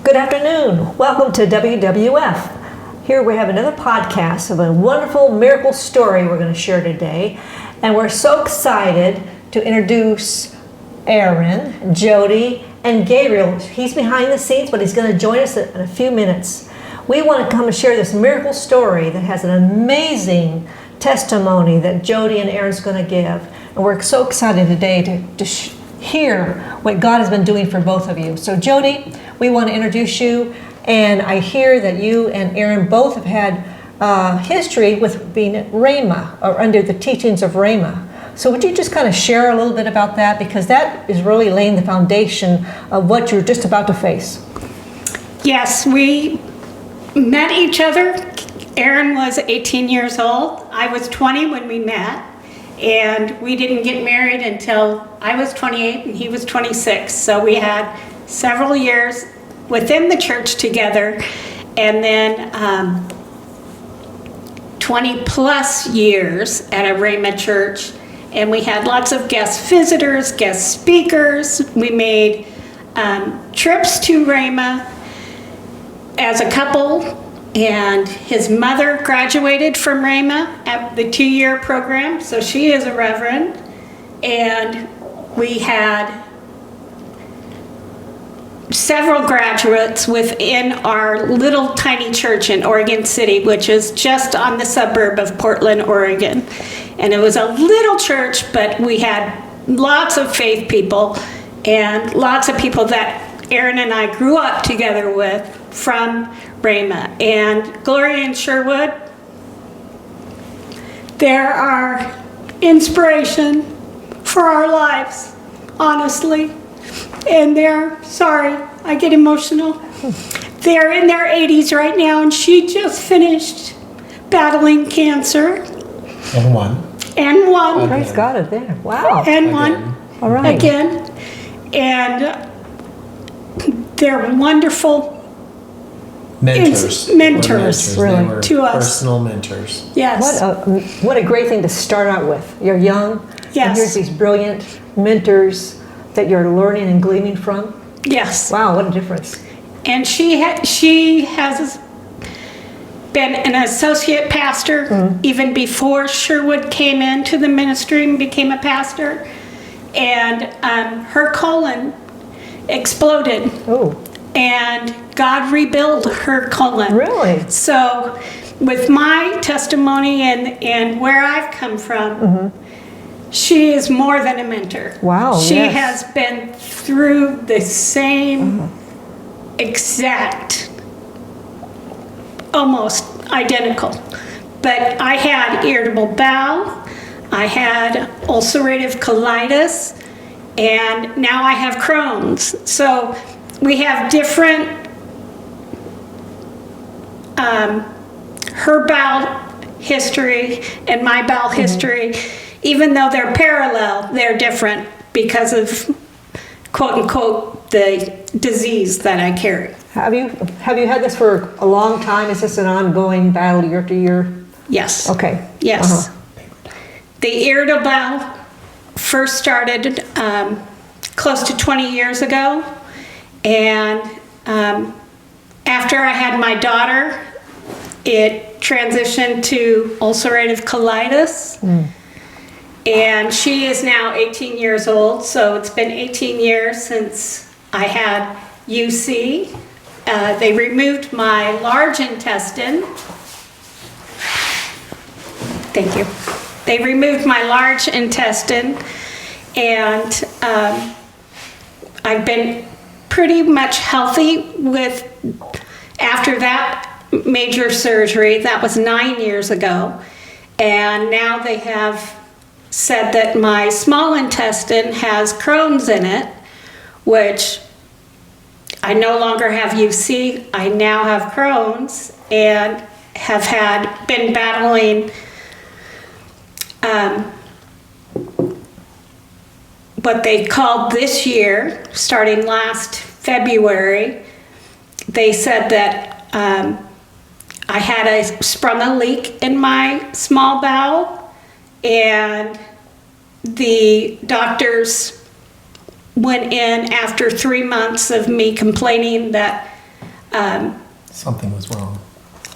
Good afternoon. Welcome to WWF. Here we have another podcast of a wonderful miracle story we're going to share today. And we're so excited to introduce Aaron, Jody, and Gabriel. He's behind the scenes, but he's going to join us in a few minutes. We want to come and share this miracle story that has an amazing testimony that Jody and Aaron's going to give. And we're so excited today to hear what God has been doing for both of you. So Jody, we want to introduce you, and I hear that you and Aaron both have had history with being at Rhema, or under the teachings of Rhema. So would you just kind of share a little bit about that, because that is really laying the foundation of what you're just about to face. Yes, we met each other. Aaron was 18 years old. I was 20 when we met. And we didn't get married until I was 28 and he was 26. So we had several years within the church together, and then 20 plus years at a Rhema church. And we had lots of guest visitors, guest speakers. We made trips to Rhema as a couple. And his mother graduated from Rhema at the 2-year program, so she is a reverend. And we had several graduates within our little tiny church in Oregon City, which is just on the suburb of Portland, Oregon. And it was a little church, but we had lots of faith people and lots of people that Aaron and I grew up together with from Rhema. And Gloria and Sherwood, there are inspiration for our lives, honestly. And sorry, I get emotional. They're in their 80s right now, and she just finished battling cancer. And won. Again. Praise God is there. Wow. And won. All right. Again. And they're wonderful mentors. Mentors, really, They were to us. Personal mentors. Yes. What a great thing to start out with. You're young, Yes. and here's these brilliant mentors that you're learning and gleaning from. Yes. Wow, what a difference. And she has been an associate pastor even before Sherwood came into the ministry and became a pastor. And her colon exploded. Oh, And God rebuilt her colon. really? So with my testimony and where I've come from, she is more than a mentor. Wow, She yes. has been through the same exact, almost identical. But I had irritable bowel, I had ulcerative colitis, and now I have Crohn's. So we have different, her bowel history and my bowel history. Even though they're parallel, they're different because of, quote unquote, the disease that I carry. Have you had this for a long time? Is this an ongoing battle year to year? Yes. Okay. Yes. The irritable bowel first started close to 20 years ago. And after I had my daughter, it transitioned to ulcerative colitis. And she is now 18 years old, so it's been 18 years since I had UC. They removed my large intestine. Thank you. They removed my large intestine, and I've been pretty much healthy after that major surgery. That was 9 years ago. And now they have said that my small intestine has Crohn's in it, which I no longer have UC. I now have Crohn's and have been battling what they called this year, starting last February. They said that I had sprung a leak in my small bowel, and the doctors went in after 3 months of me complaining that Something was wrong.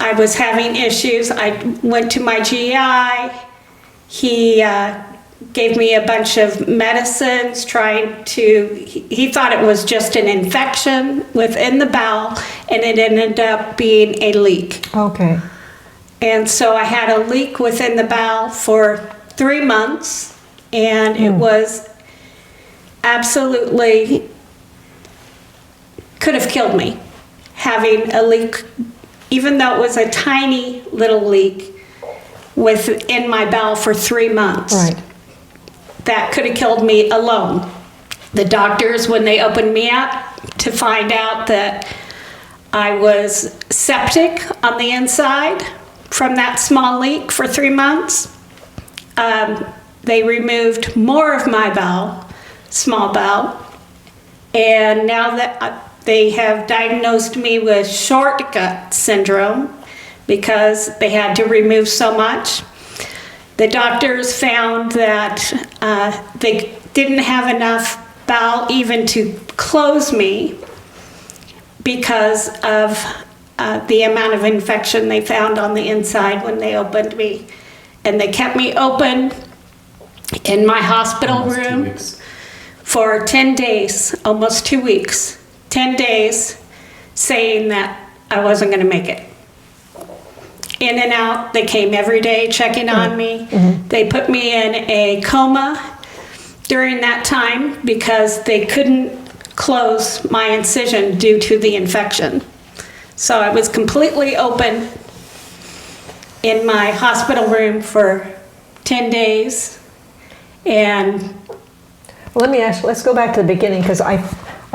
I was having issues. I went to my GI. He gave me a bunch of medicines, he thought it was just an infection within the bowel, and it ended up being a leak. Okay. And so I had a leak within the bowel for 3 months, and it was absolutely, could have killed me, having a leak, even though it was a tiny little leak within my bowel for 3 months. Right. That could have killed me alone. The doctors, when they opened me up to find out that I was septic on the inside from that small leak for 3 months, they removed more of my bowel, small bowel, and now that they have diagnosed me with short gut syndrome because they had to remove so much. The doctors found that they didn't have enough bowel even to close me because of the amount of infection they found on the inside when they opened me. And they kept me open in my hospital Almost 2 room weeks. for 10 days, almost 2 weeks, 10 days, saying that I wasn't going to make it. In and out, they came every day checking on me. They put me in a coma during that time because they couldn't close my incision due to the infection. So I was completely open in my hospital room for 10 days. And Well, let me ask, let's go back to the beginning, because I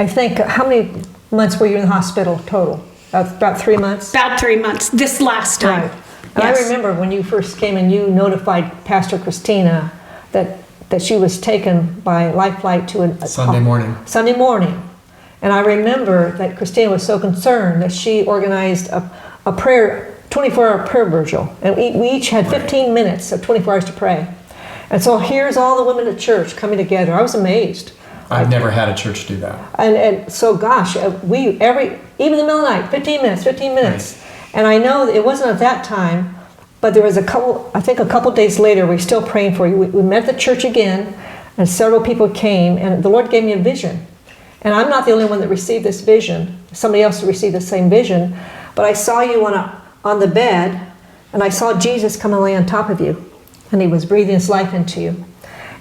think, how many months were you in the hospital total? About 3 months? about 3 months, this last time. Right. And Yes. I remember when you first came and you notified Pastor Christina that she was taken by life flight to a Sunday morning. Sunday morning. And I remember that Christina was so concerned that she organized a prayer, 24-hour prayer vigil. And we each had 15 minutes of 24 hours to pray. And so here's all the women at church coming together. I was amazed. I've never had a church do that. And so, gosh, even in the middle of the night, 15 minutes. Right. And I know it wasn't at that time, but there was a couple days later, we were still praying for you. We met at the church again, and several people came, and the Lord gave me a vision. And I'm not the only one that received this vision. Somebody else received the same vision. But I saw you on the bed, and I saw Jesus come and lay on top of you, and he was breathing his life into you.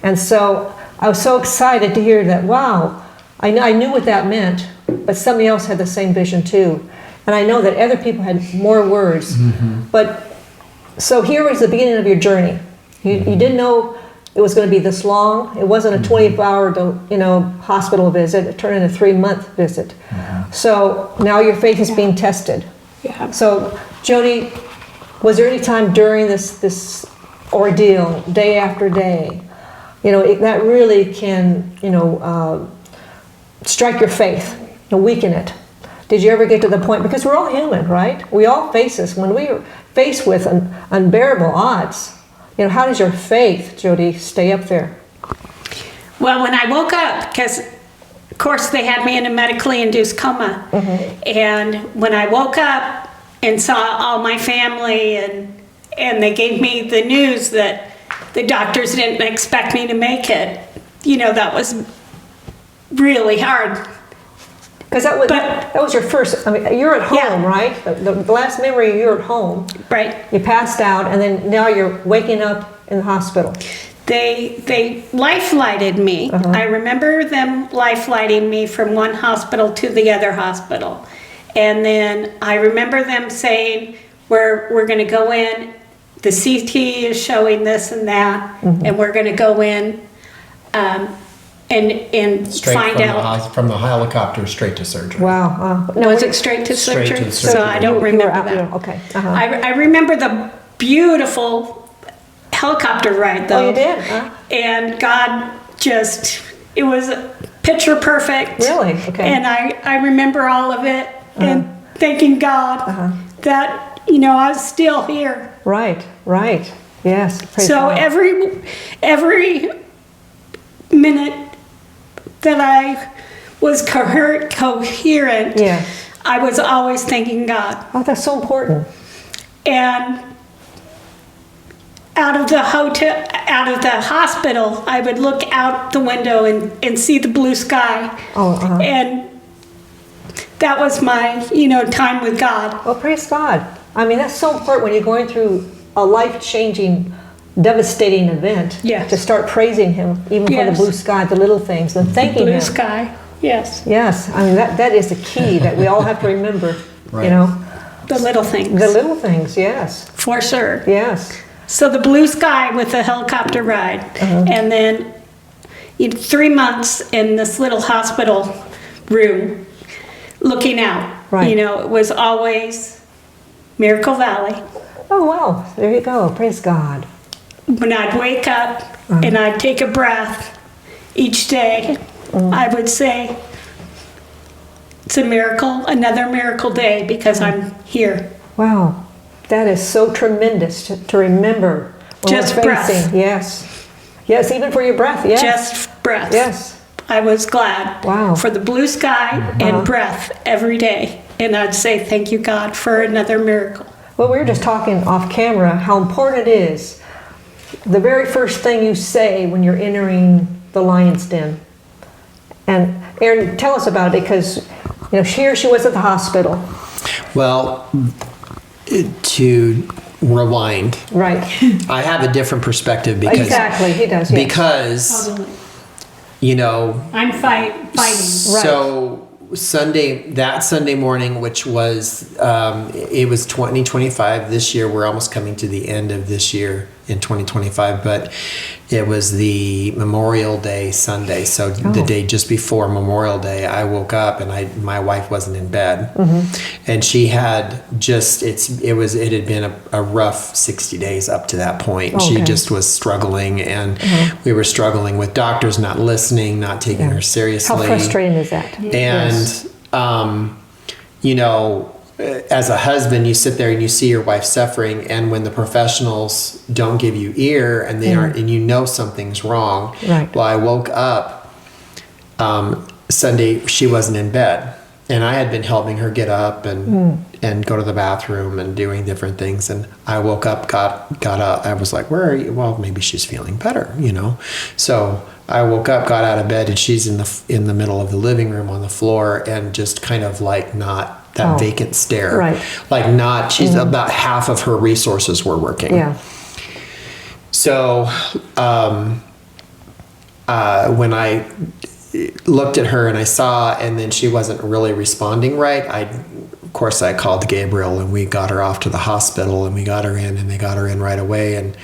And so I was so excited to hear that, wow, I knew what that meant, but somebody else had the same vision too. And I know that other people had more words. But so here was the beginning of your journey. You didn't know it was going to be this long. It wasn't a 24-hour, hospital visit. It turned into a 3-month visit. So now your faith is being tested. Yeah. So Jody, was there any time during this ordeal, day after day, that really can, strike your faith and weaken it? Did you ever get to the point, because we're all human, right? We all face this. When we are faced with unbearable odds, how does your faith, Jody, stay up there? Well, when I woke up, because of course they had me in a medically induced coma, and when I woke up and saw all my family and they gave me the news that the doctors didn't expect me to make it, that was really hard. Because that was your first, you're at home, Yeah. right? The last memory, you're at home. Right. You passed out, and then now you're waking up in the hospital. They life-flighted me. I remember them life-flighting me from one hospital to the other hospital. And then I remember them saying, we're going to go in, the CT is showing this and that, and we're going to go in and Straight find out. from the helicopter straight to surgery. Wow. Was it straight to Straight surgery? to So surgery. I don't You were remember out that. there, okay. I remember the beautiful helicopter ride, though. Oh, you did? And God it was picture perfect. Really? Okay. And I remember all of it and thanking God that, I was still here. Right. Yes. Praise So God. every minute that I was coherent, Yeah. I was always thanking God. Oh, that's so important. And out of the hospital, I would look out the window and see the blue sky. Oh, uh-huh. And that was my, time with God. Well, praise God. I mean, that's so important when you're going through a life-changing, devastating event. Yes. To start praising Him, even for the Yes. blue sky, the little things, and thanking Blue Him. sky, yes. Yes, I mean, that is the key that we all have to remember, Right. you know. The little things. The little things, yes, For sure. yes. So the blue sky with the helicopter ride. Uh-huh. And then 3 months in this little hospital room looking out. Right. It was always Miracle Valley. Oh, wow, there you go, praise God. When I'd wake up Uh-huh. and I'd take a breath each day, I would say, it's a miracle, another miracle day because I'm here. Wow, that is so tremendous to remember. When Just we're breath. facing. Yes, yes, even for your breath, yes. Just breath. Yes, I was glad Wow. for the blue sky and breath every day. And I'd say, thank you, God, for another miracle. well, we were just talking off camera how important it is. The very first thing you say when you're entering the lion's den. And Aaron, tell us about it because, here she was at the hospital. Well, to rewind, Right. I have a different perspective because Exactly, he does, yes. because I'm fighting. so that Sunday morning, which was it was 2025 this year. We're almost coming to the end of this year in 2025, but it was the Memorial Day Sunday. So the day just before Memorial Day, I woke up and my wife wasn't in bed, and she had it had been a rough 60 days up to that point. She Okay. just was struggling, and we were struggling with doctors not listening, not taking her seriously. How frustrating is that? And, as a husband, you sit there and you see your wife suffering, and when the professionals don't give you ear and they aren't, and something's wrong. Right. Well, I woke up Sunday, she wasn't in bed, and I had been helping her get up and go to the bathroom and doing different things. And I woke up, got up. I was like, "Where are you?" Well, maybe she's feeling better, So I woke up, got out of bed, and she's in the middle of the living room on the floor, and just kind of like not that vacant stare, Right. like not. She's about half of her resources were working. Yeah. So when I looked at her and I saw, and then she wasn't really responding right, of course I called Gabriel and we got her off to the hospital and we got her in, and they got her in right away. And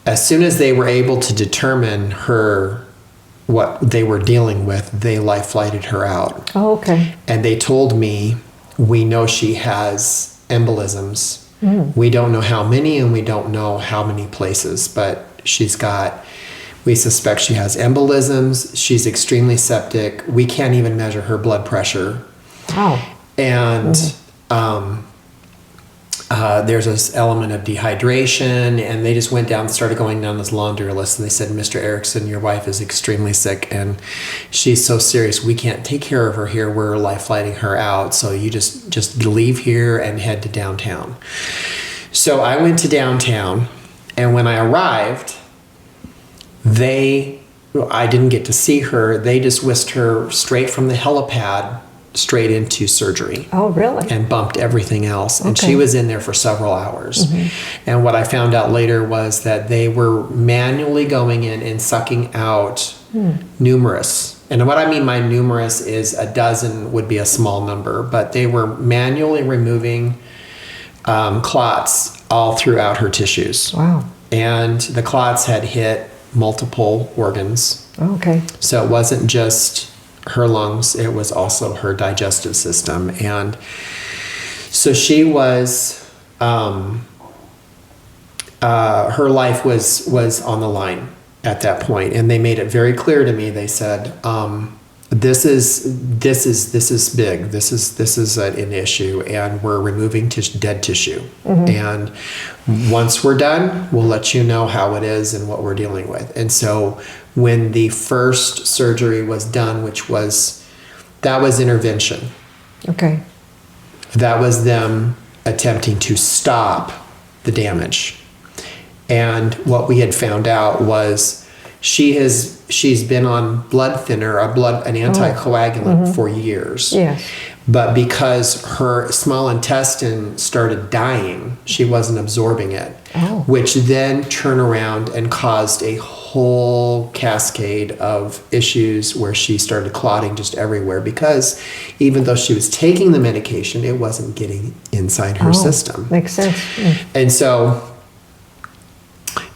as soon as they were able to determine what they were dealing with, they life flighted her out. Oh, okay. And they told me, we know she has embolisms. We don't know how many, and we don't know how many places, but we suspect she has embolisms. She's extremely septic. We can't even measure her blood pressure. Wow. And there's this element of dehydration, and they just went down, started going down this laundry list, and they said, "Mr. Erickson, your wife is extremely sick, and she's so serious, we can't take care of her here. We're life flighting her out. So you just leave here and head to downtown." So I went to downtown, and when I arrived, I didn't get to see her. They just whisked her straight from the helipad straight into surgery. Oh, really? And bumped everything else. And Okay. she was in there for several hours. And what I found out later was that they were manually going in and sucking out numerous. And what I mean by numerous is a dozen would be a small number, but they were manually removing clots all throughout her tissues. Wow. And the clots had hit multiple organs. Okay. So it wasn't just her lungs, it was also her digestive system. And so she was, her life was on the line at that point. And they made it very clear to me. They said, this is big. This is an issue, and we're removing dead tissue. And once we're done, we'll let you know how it is and what we're dealing with. And so when the first surgery was done, which was That was intervention. Okay. That was them attempting to stop the damage. And what we had found out was she's been on blood thinner, an anticoagulant for years. Yes. But because her small intestine started dying, she wasn't absorbing it, which then turned around and caused a whole cascade of issues where she started clotting just everywhere, because even though she was taking the medication, it wasn't getting inside her system. Makes sense. And so,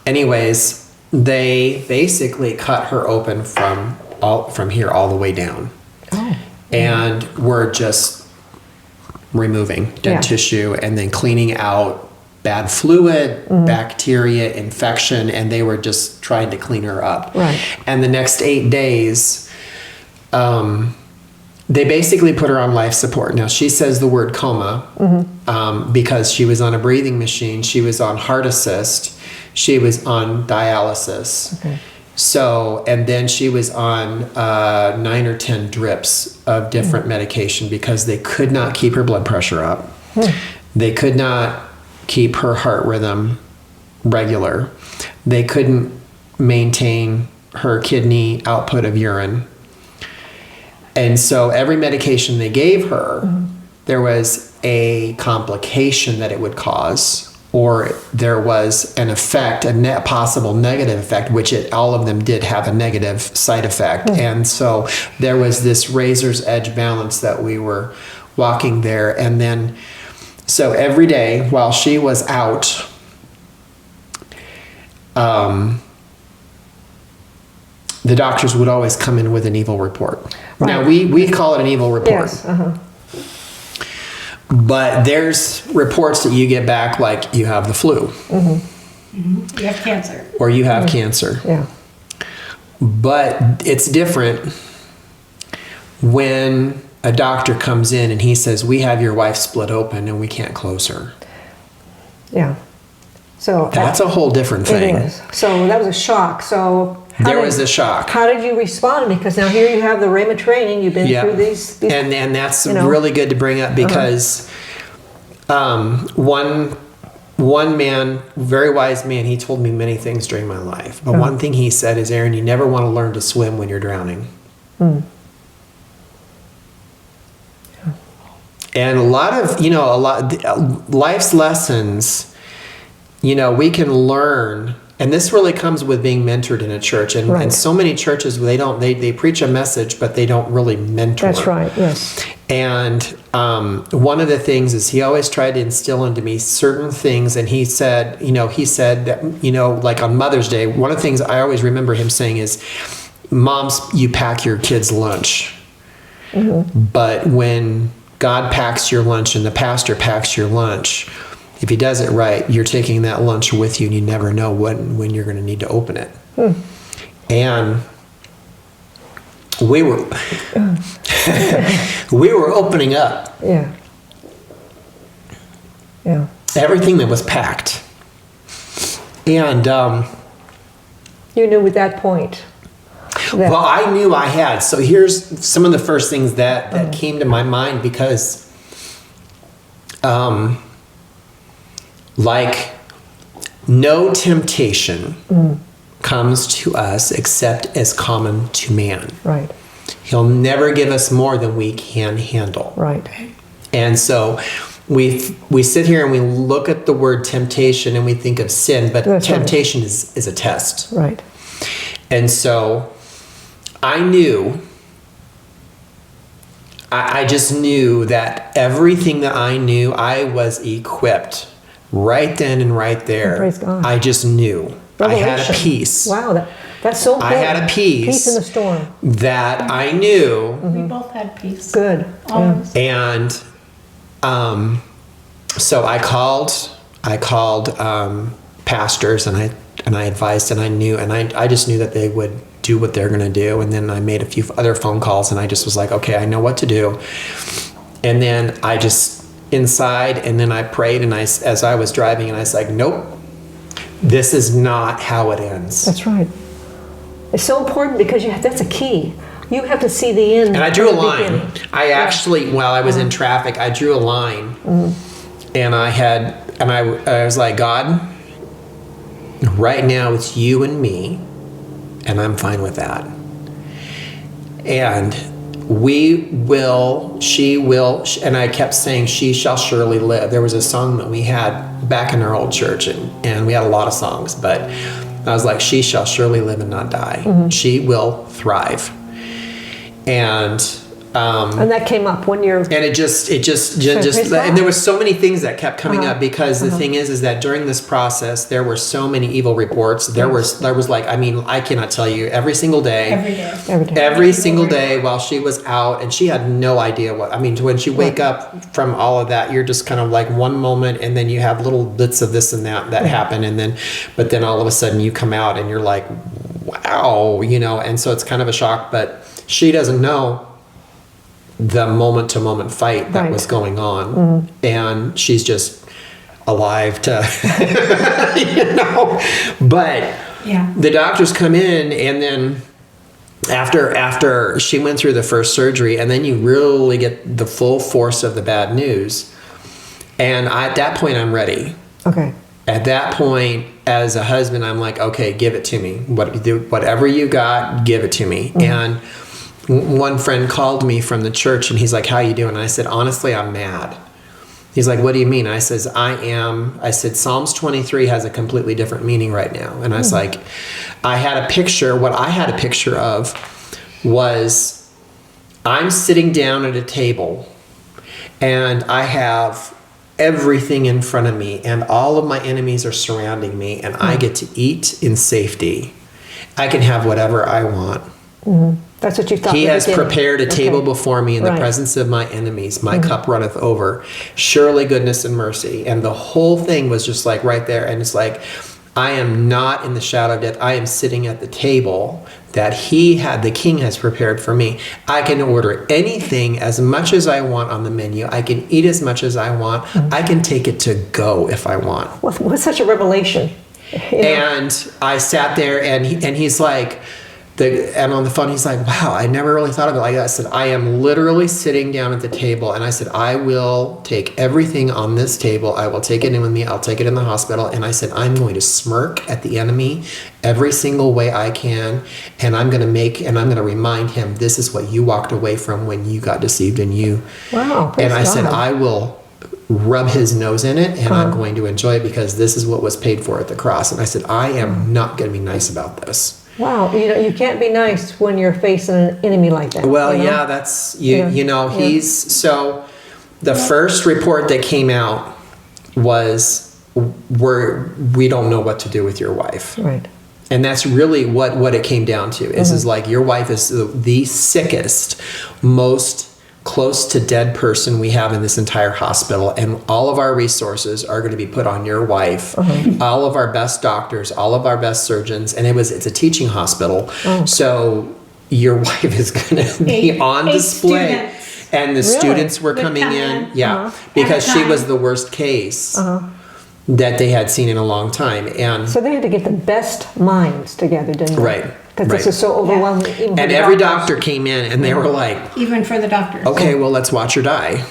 anyways, they basically cut her open from here all the way down. Oh. And we're just removing dead tissue and then cleaning out bad fluid, bacteria, infection, and they were just trying to clean her up. Right. And the next 8 days, they basically put her on life support. Now, she says the word coma because she was on a breathing machine, she was on heart assist, she was on dialysis. Okay. So, and then she was on 9 or 10 drips of different medication because they could not keep her blood pressure up. They could not keep her heart rhythm regular. They couldn't maintain her kidney output of urine. And so every medication they gave her, there was a complication that it would cause, or there was an effect, a possible negative effect, which all of them did have a negative side effect. And so there was this razor's edge balance that we were walking there. And then, so every day while she was out, the doctors would always come in with an evil report. Right. Now, we call it an evil report. Yes. But there's reports that you get back like you have the flu. You have cancer. Or you have cancer. Yeah. But it's different when a doctor comes in and he says, we have your wife split open and we can't close her. Yeah. So That's a whole different thing. It is. So that was a shock. So There was a shock. How did you respond? Because now here you have the Rhema training. You've been through these and that's really good to bring up because one man, very wise man, he told me many things during my life. But one thing he said is, Aaron, you never want to learn to swim when you're drowning. And a lot of life's lessons, we can learn. And this really comes with being mentored in a church. And so many churches, they preach a message, but they don't really mentor. That's right, yes. And one of the things is he always tried to instill into me certain things. And he said that, like on Mother's Day, one of the things I always remember him saying is, moms, you pack your kids' lunch. But when God packs your lunch and the pastor packs your lunch, if he does it right, you're taking that lunch with you and you never know when you're going to need to open it. And we were opening up everything that was packed. And you knew at that point. Well, I knew I had. So here's some of the first things that came to my mind because like no temptation comes to us except as common to man. Right. He'll never give us more than we can handle. Right. And so we sit here and we look at the word temptation and we think of sin, but That's temptation is a test. Right. And so I knew, I just knew that everything that I knew, I was equipped right then and right there. Praise God. I just knew. I had a peace. Wow, that's so important. I had a peace. Peace in the storm. That I knew. We both had peace. Good. Always. And so I called pastors and I advised and I knew and I just knew that they would do what they're going to do. And then I made a few other phone calls and I just was like, okay, I know what to do. And then I just inside and then I prayed and as I was driving and I was like, nope, this is not how it ends. That's right. It's so important because that's a key. You have to see the end. And I drew a from the line. beginning. I actually, while I was in traffic, I drew a line, and I was like, God, right now it's you and me, and I'm fine with that. And she will, and I kept saying, she shall surely live. There was a song that we had back in our old church, and we had a lot of songs, but I was like, she shall surely live and not die. She will thrive. And that came up when you're. and it just praise God. and there was so many things that kept coming up, because the thing is that during this process there were so many evil reports. There was like, I mean, I cannot tell you, every single day, every single day while she was out, and she had no idea what, I mean, when she wake up from all of that, you're just kind of like one moment, and then you have little bits of this and that happen, and but then all of a sudden you come out and you're like, wow, and so it's kind of a shock. But she doesn't know the moment-to-moment fight that was going on, and she's just alive to but the doctors come in, and then after she went through the first surgery, and then you really get the full force of the bad news, and at that point I'm ready. Okay. At that point, as a husband, I'm like, okay, give it to me. Whatever you got, give it to me. And one friend called me from the church, and he's like, how you doing? And I said, honestly, I'm mad. He's like, what do you mean? I said, Psalms 23 has a completely different meaning right now. And I was like, what I had a picture of was, I'm sitting down at a table, and I have everything in front of me, and all of my enemies are surrounding me, and I get to eat in safety. I can have whatever I want. That's what you thought. He at the has beginning. prepared a table before me in the presence of my enemies. My cup runneth over. Surely goodness and mercy. And the whole thing was just like right there. And it's like, I am not in the shadow of death. I am sitting at the table that the king has prepared for me. I can order anything as much as I want on the menu. I can eat as much as I want. I can take it to go if I want. What's such a revelation? And I sat there, and he's like, and on the phone, he's like, wow, I never really thought of it like that. I said, I am literally sitting down at the table, and I said, I will take everything on this table. I will take it in with me. I'll take it in the hospital. And I said, I'm going to smirk at the enemy every single way I can. And I'm going to remind him, this is what you walked away from when you got deceived and you. Wow. And I said, God. I will rub his nose in it, and I'm going to enjoy it, because this is what was paid for at the cross. And I said, I am not going to be nice about this. Wow, you can't be nice when you're facing an enemy like that. Well, yeah, that's he's so. The first report that came out was, we don't know what to do with your wife, Right. and that's really what it came down to. Is like, your wife is the sickest, most close to dead person we have in this entire hospital, and all of our resources are going to be put on your wife. All of our best doctors, all of our best surgeons, and it's a teaching hospital, so your wife is going to be on display. Students. And the students were Would coming come in, in. because At she a was time. the worst case that they had seen in a long time. And So they had to get the best minds together, didn't they? Right, Because this right. is so overwhelming. even for and the every doctors. doctor came in, and they were like, Even for the doctors. okay, well, let's watch her die.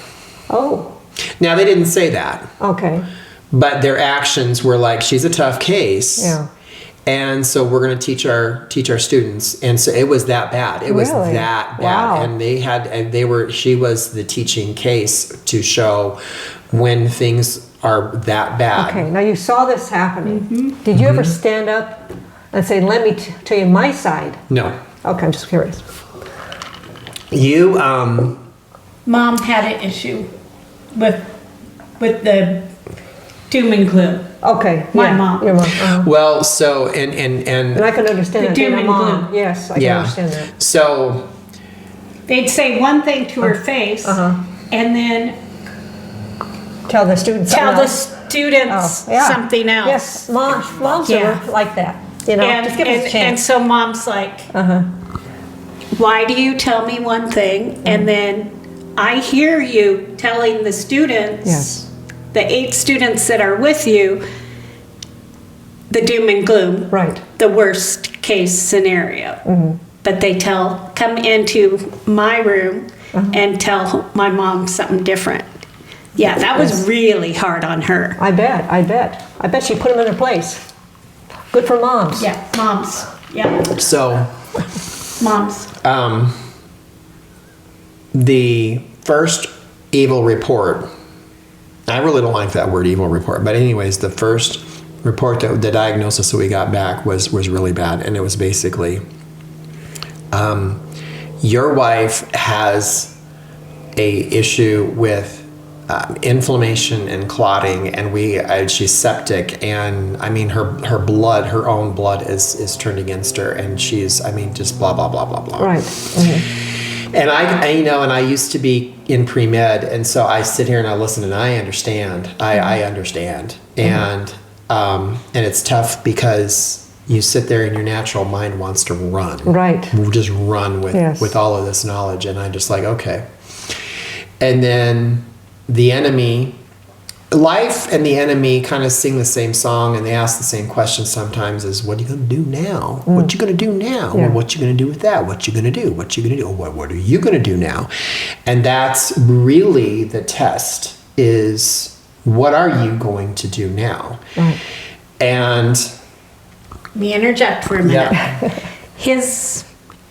Oh, Now, they didn't say that, okay. but their actions were like, she's a tough case. Yeah. And so we're going to teach our students. And so it was that bad. It was Really? that bad. Wow. And she was the teaching case to show when things are that bad. Okay, now you saw this happening. Mm-hmm. Did you ever stand up and say, let me tell you my side? No. Okay, I'm just curious. You, Mom had an issue with the doom and gloom. Okay. My yeah, mom. Your mom. well, so, and And I can understand The that. being doom a and mom. gloom. Yes, I can yeah. understand that. So, They'd say one thing to her face, and then Tell the students tell the something students else. Oh, yeah. something else. Yes, moms Yeah. are like that. You know, And, just give us a and chance. so Mom's like, why do you tell me one thing, and then I hear you telling the students, Yes. the 8 students that are with you, the doom and gloom, Right. the worst case scenario. but they come into my room and tell my mom something different. Yeah, that was really hard on her. I bet she put them in their place. Good for moms. Yeah, moms. Yeah, So moms. the first evil report, I really don't like that word, evil report, but anyways, the first report, that the diagnosis that we got back was really bad, and it was basically, your wife has a issue with inflammation and clotting, and she's septic, and I mean her blood, her own blood is turned against her, and she's, I mean, just blah blah blah blah blah. Right. Mhm. And I used to be in pre-med, and so I sit here and I listen and I understand. I understand. And it's tough because you sit there and your natural mind wants to run. Right. Just run with all of this knowledge. And I'm just like, okay. And then the enemy, life and the enemy kind of sing the same song, and they ask the same question sometimes, is what are you going to do now? What you going to do now? Yeah. Well, what you going to do with that? What you going to do? What you going to do? What are you going to do now? And that's really the test, is what are you going to do now? Right. And Let me interject for a minute.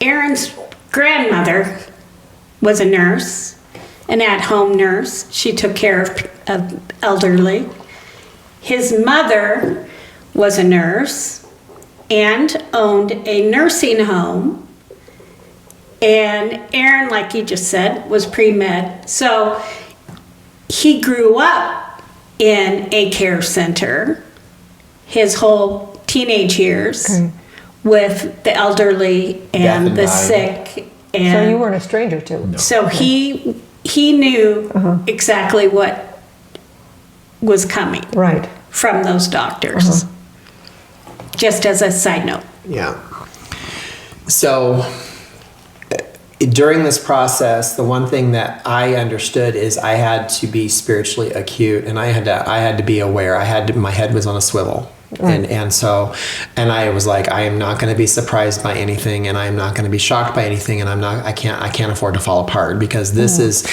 Aaron's grandmother was a nurse, an at-home nurse. She took care of elderly. His mother was a nurse and owned a nursing home. And Aaron, like you just said, was pre-med. So he grew up in a care center his whole teenage years with the elderly Death and and the dying. sick. So And you weren't a stranger to it. so he knew exactly what was coming Right. from those doctors. Just as a side note. yeah. So during this process, the one thing that I understood is I had to be spiritually acute, and I had to be aware. My head was on a swivel. And so I was like, I am not going to be surprised by anything, and I'm not going to be shocked by anything, and I can't afford to fall apart, because this is,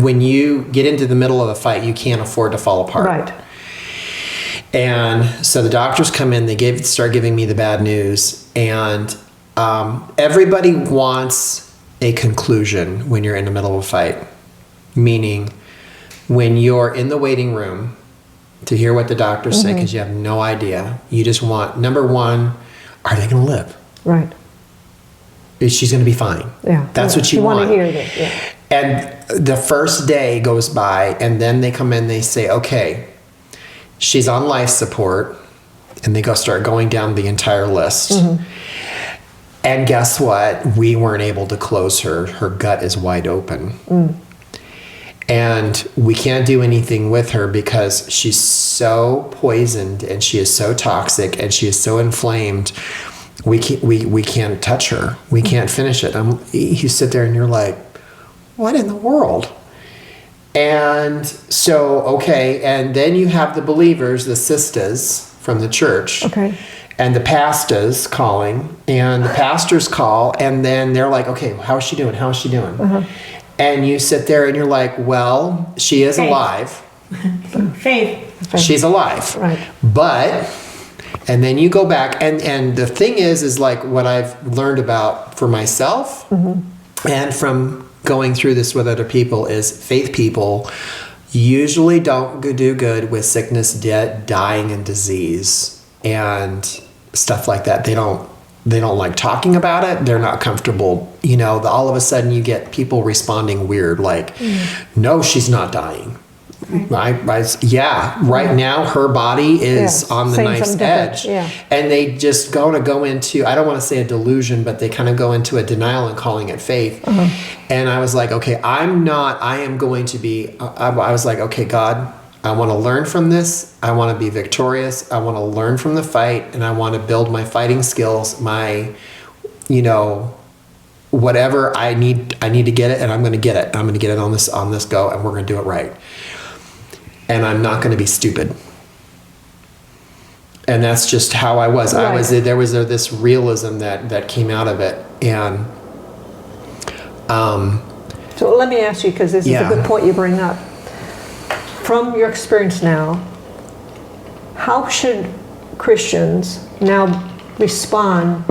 when you get into the middle of a fight, you can't afford to fall apart. Right. And so the doctors come in, they start giving me the bad news, and everybody wants a conclusion when you're in the middle of a fight. Meaning, when you're in the waiting room to hear what the doctors say, because you have no idea, you just want, number one, are they going to live? Right. She's going to be fine. Yeah. That's what you want want. to hear that. Yeah. And the first day goes by, and then they come in, they say, okay, she's on life support, and they start going down the entire list. And guess what? We weren't able to close her. Her gut is wide open. And we can't do anything with her because she's so poisoned, and she is so toxic, and she is so inflamed. We can't touch her. We can't finish it. You sit there and you're like, what in the world? And so, okay, and then you have the believers, the sisters from the church. Okay. And the pastors calling, and the pastors call, and then they're like, okay, how is she doing? How is she doing? And you sit there and you're like, well, she is Faith. alive. Faith. She's alive. Right. But, and then you go back, and the thing is like what I've learned about for myself and from going through this with other people is faith people usually don't do good with sickness, death, dying, and disease and stuff like that. They don't like talking about it. They're not comfortable. All of a sudden you get people responding weird, like, no, she's not dying. Right now her body is on the saying knife's something different. edge. Yeah. And they just go into, I don't want to say a delusion, but they kind of go into a denial and calling it faith. And I was like, okay, I was like, okay, God, I want to learn from this. I want to be victorious. I want to learn from the fight, and I want to build my fighting skills, my, whatever I need to get it, and I'm going to get it. I'm going to get it on this go, and we're going to do it right. And I'm not going to be stupid. And that's just how I was. Right. There was this realism that came out of it. And, So let me ask you, because this is Yeah. a good point you bring up. From your experience now, how should Christians now respond?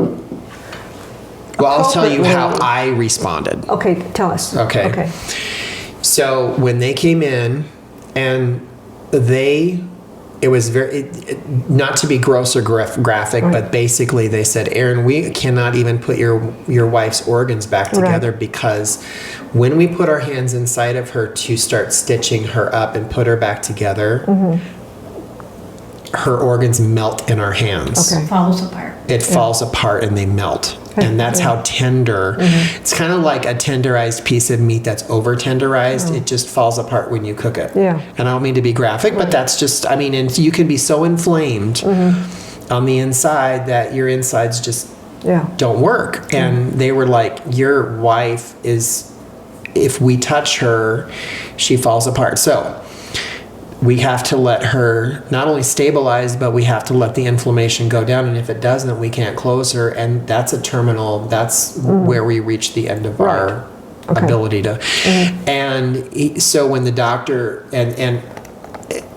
well, I'll tell you how Appropriately. I responded. Okay, tell us. Okay. Okay. So when they came in, and it was not to be gross or graphic, Right. but basically they said, Aaron, we cannot even put your wife's organs back together Right. because when we put our hands inside of her to start stitching her up and put her back together, her organs melt in our hands. Okay. Falls apart. It falls apart and they melt. And that's how tender. It's kind of like a tenderized piece of meat that's over tenderized. It just falls apart when you cook it. Yeah. And I don't mean to be graphic, but that's just, I mean, and you can be so inflamed on the inside that your insides just Yeah. don't work. And they were like, your wife is, if we touch her, she falls apart. So we have to let her not only stabilize, but we have to let the inflammation go down. And if it doesn't, we can't close her. And that's a terminal, that's where we reach the end of our Okay. ability to. And so when the doctor, and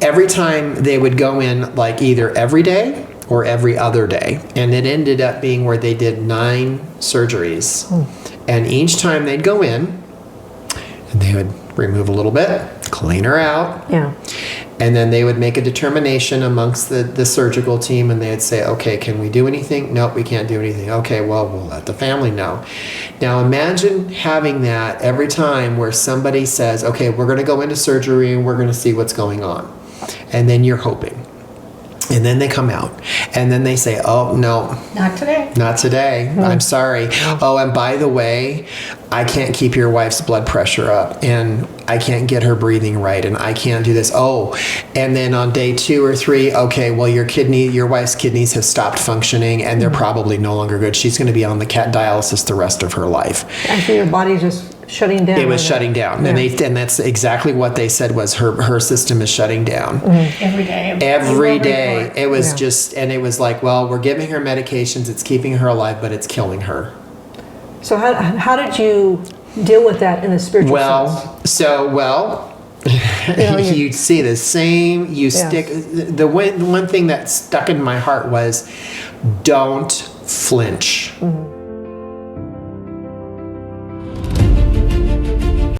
every time they would go in, like either every day or every other day. And it ended up being where they did 9 surgeries. And each time they'd go in, and they would remove a little bit, clean her out, Yeah. and then they would make a determination amongst the surgical team, and they'd say, okay, can we do anything? Nope, we can't do anything. Okay, well, we'll let the family know. Now imagine having that every time where somebody says, okay, we're going to go into surgery and we're going to see what's going on. And then you're hoping. And then they come out and then they say, oh, no, Not today. not today. I'm sorry. Oh, and by the way, I can't keep your wife's blood pressure up, and I can't get her breathing right, and I can't do this. Oh, and then on day 2 or 3, okay, well, your wife's kidneys have stopped functioning, and they're probably no longer good. She's going to be on the cat dialysis the rest of her life. After your body's just shutting down. It was like shutting down, Yeah. and that's exactly what they said was her system is shutting down. Every day. Every day. It was Yeah. just, and it was like, well, we're giving her medications, it's keeping her alive, but it's killing her. So how did you deal with that in a spiritual sense? You you see the same, you Yes. stick, the one thing that stuck in my heart was don't flinch.